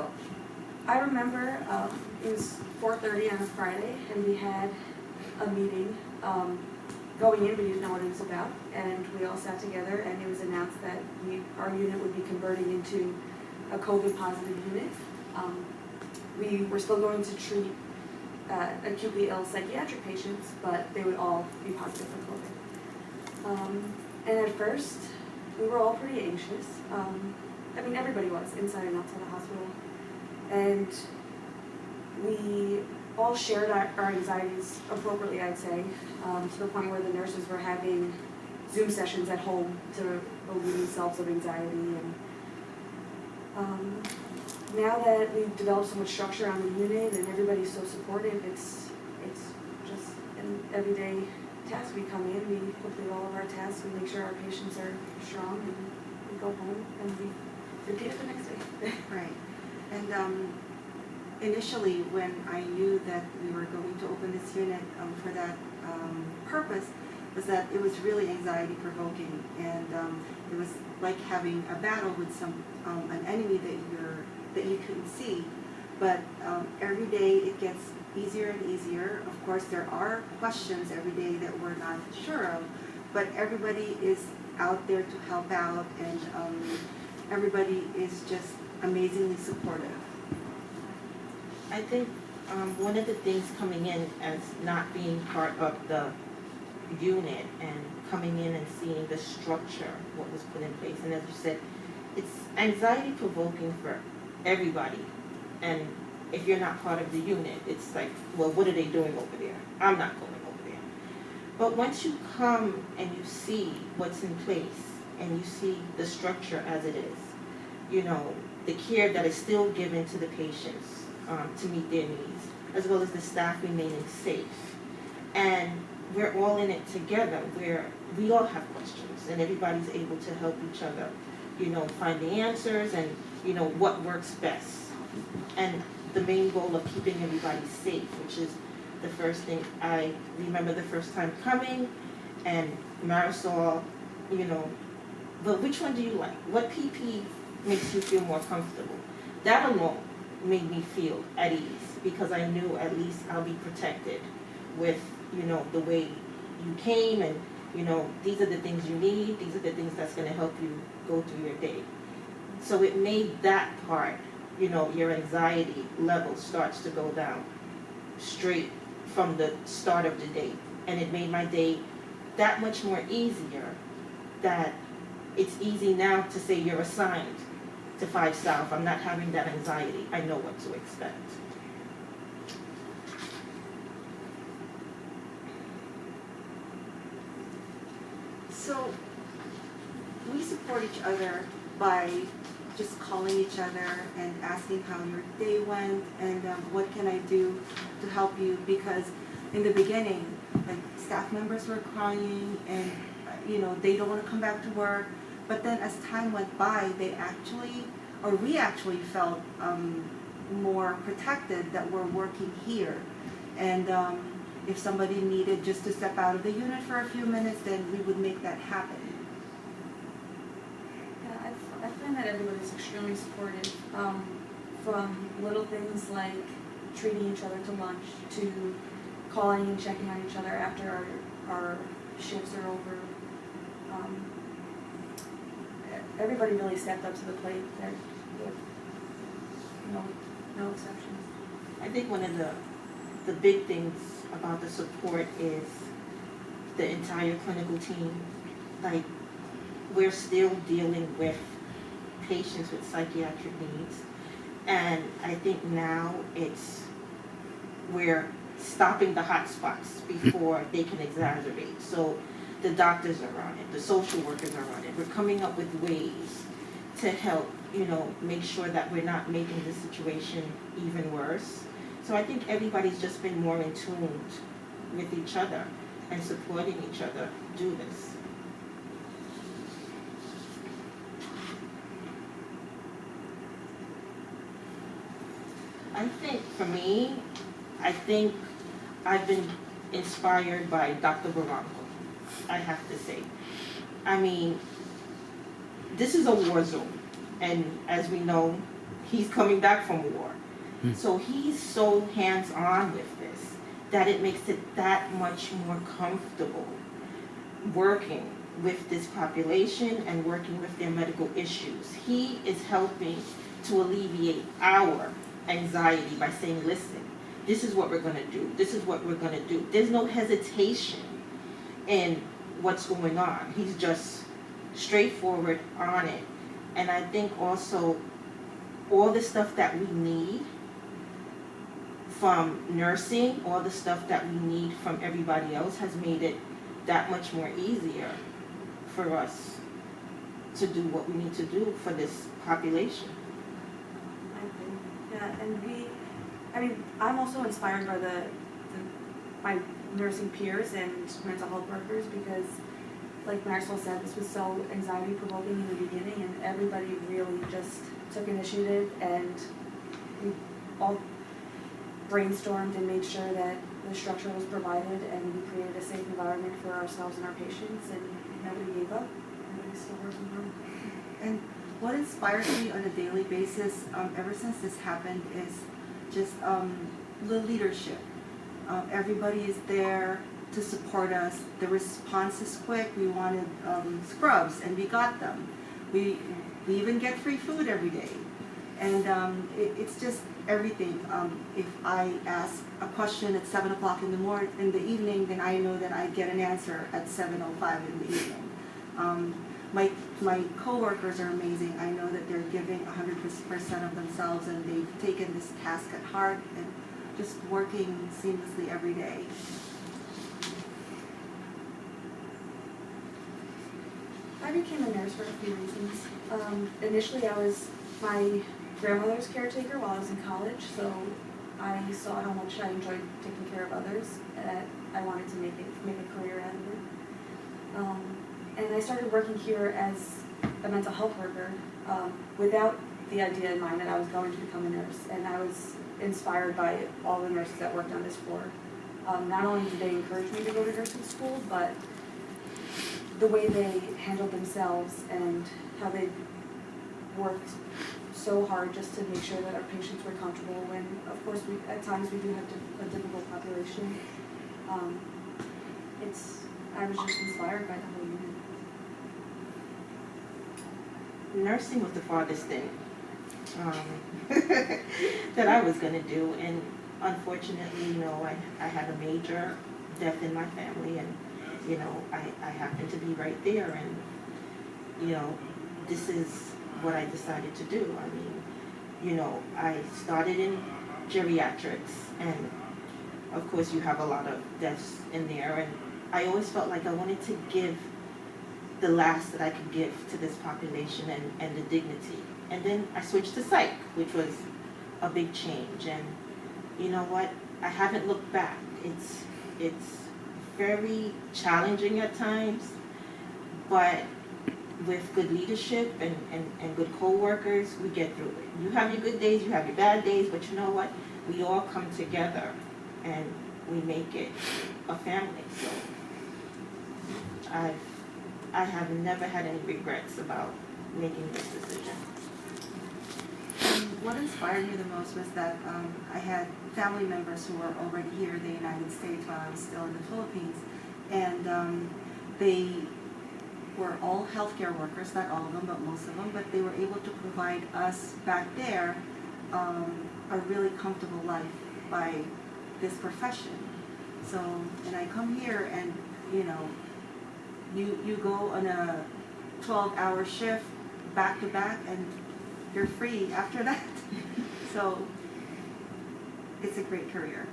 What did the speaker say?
So I remember it was 4:30 on a Friday, and we had a meeting going in. We didn't know what it was about, and we all sat together, and it was announced that our unit would be converting into a COVID positive unit. We were still going to treat acutely ill psychiatric patients, but they would all be positive for COVID. And at first, we were all pretty anxious. I mean, everybody was, inside and outside the hospital. And we all shared our anxieties appropriately, I'd say, to the point where the nurses were having Zoom sessions at home to relieve themselves of anxiety. And now that we've developed so much structure on the unit and everybody's so supportive, it's just an everyday task. We come in, we complete all of our tasks, we make sure our patients are strong, and we go home and we repeat it the next day. Right. And initially, when I knew that we were going to open this unit for that purpose, was that it was really anxiety provoking, and it was like having a battle with an enemy that you couldn't see. But every day it gets easier and easier. Of course, there are questions every day that we're not sure of, but everybody is out there to help out, and everybody is just amazingly supportive. I think one of the things coming in as not being part of the unit and coming in and seeing the structure, what was put in place, and as you said, it's anxiety provoking for everybody. And if you're not part of the unit, it's like, well, what are they doing over there? I'm not going over there. But once you come and you see what's in place and you see the structure as it is, you know, the care that is still given to the patients to meet their needs, as well as the staff remaining safe. And we're all in it together, where we all have questions and everybody's able to help each other, you know, find the answers and, you know, what works best. And the main goal of keeping everybody safe, which is the first thing. I remember the first time coming, and Marisol, you know, but which one do you like? What PP makes you feel more comfortable? That alone made me feel at ease, because I knew at least I'll be protected with, you know, the way you came, and, you know, these are the things you need, these are the things that's going to help you go through your day. So it made that part, you know, your anxiety level starts to go down straight from the start of the day. And it made my day that much more easier, that it's easy now to say you're assigned to 5 South. I'm not having that anxiety. I know what to expect. So we support each other by just calling each other and asking how your day went, and what can I do to help you, because in the beginning, like, staff members were crying and you know, they don't want to come back to work, but then as time went by, we actually felt more protected that we're working here. And if somebody needed just to step out of the unit for a few minutes, then we would make that happen. I find that everybody's extremely supportive, from little things like treating each other to lunch, to calling and checking on each other after our shifts are over. Everybody really stepped up to the plate, with no exceptions. I think one of the big things about the support is the entire clinical team. Like, we're still dealing with patients with psychiatric needs, and I think now we're stopping the hot spots before they can exacerbate. So the doctors are on it, the social workers are on it. We're coming up with ways to help, you know, make sure that we're not making the situation even worse. So I think everybody's just been more in tune with each other and supporting each other do this. I think for me, I've been inspired by Dr. Barranco, I have to say. I mean, this is a war zone, and as we know, He's coming back from war. Hmm. So he's so hands-on with this that it makes it that much more comfortable working with this population and working with their medical issues. He is helping to alleviate our anxiety by saying, listen, this is what we're going to do. This is what we're going to do. There's no hesitation in what's going on. He's just straightforward on it. And I think also all the stuff that we need from nursing, all the stuff that we need from everybody else has made it that much more easier for us to do what we need to do for this population. I agree. Yeah, and I'm also inspired by my nursing peers and mental health workers because, like Maxwell said, this was so anxiety provoking in the beginning, and everybody really just took initiative, and we all brainstormed and made sure that the structure was provided, and we created a safe environment for ourselves and our patients, and nobody gave up. Everybody's still working hard. And what inspires me on a daily basis, ever since this happened, is just the leadership. Everybody is there to support us. The response is quick. We wanted scrubs, and we got them. We even get free food every day. And it's just everything. If I ask a question at 7 o'clock in the evening, then I know that I get an answer at 7:05 in the evening. My coworkers are amazing. I know that they're giving 100% of themselves, and they've taken this task at heart and just working seamlessly every day. I became a nurse for a few reasons. Initially, I was my grandmother's caretaker while I was in college, so I saw how much I enjoyed taking care of others, and I wanted to make a career out of it. And I started working here as a mental health worker without the idea in mind that I was going to become a nurse, and I was inspired by all the nurses that worked on this floor. Not only did they encourage me to go to nursing school, but the way they handled themselves and how they worked so hard just to make sure that our patients were comfortable when, of course, at times we do have a difficult population. I was just inspired by the whole unit. Nursing was the farthest thing that I was going to do, and unfortunately, I had a major death in my family, and I happened to be right there, and this is what I decided to do. I mean, I started in geriatrics, and of course you have a lot of deaths in there, and I always felt like I wanted to give the last that I could give to this population and the dignity. And then I switched to psych, which was a big change, and you know what? I haven't looked back. It's very challenging at times, but with good leadership and good co-workers, we get through it. You have your good days, you have your bad days, but you know what? We all come together and we make it a family. So I have never had any regrets about making this decision. What inspired me the most was that I had family members who were already here in the United States while I was still in the Philippines, and they were all healthcare workers, not all of them, but most of them, but they were able to provide us back there a really comfortable life by this profession. So, and I come here and, you go on a 12-hour shift back to back and you're free after that. So, it's a great career.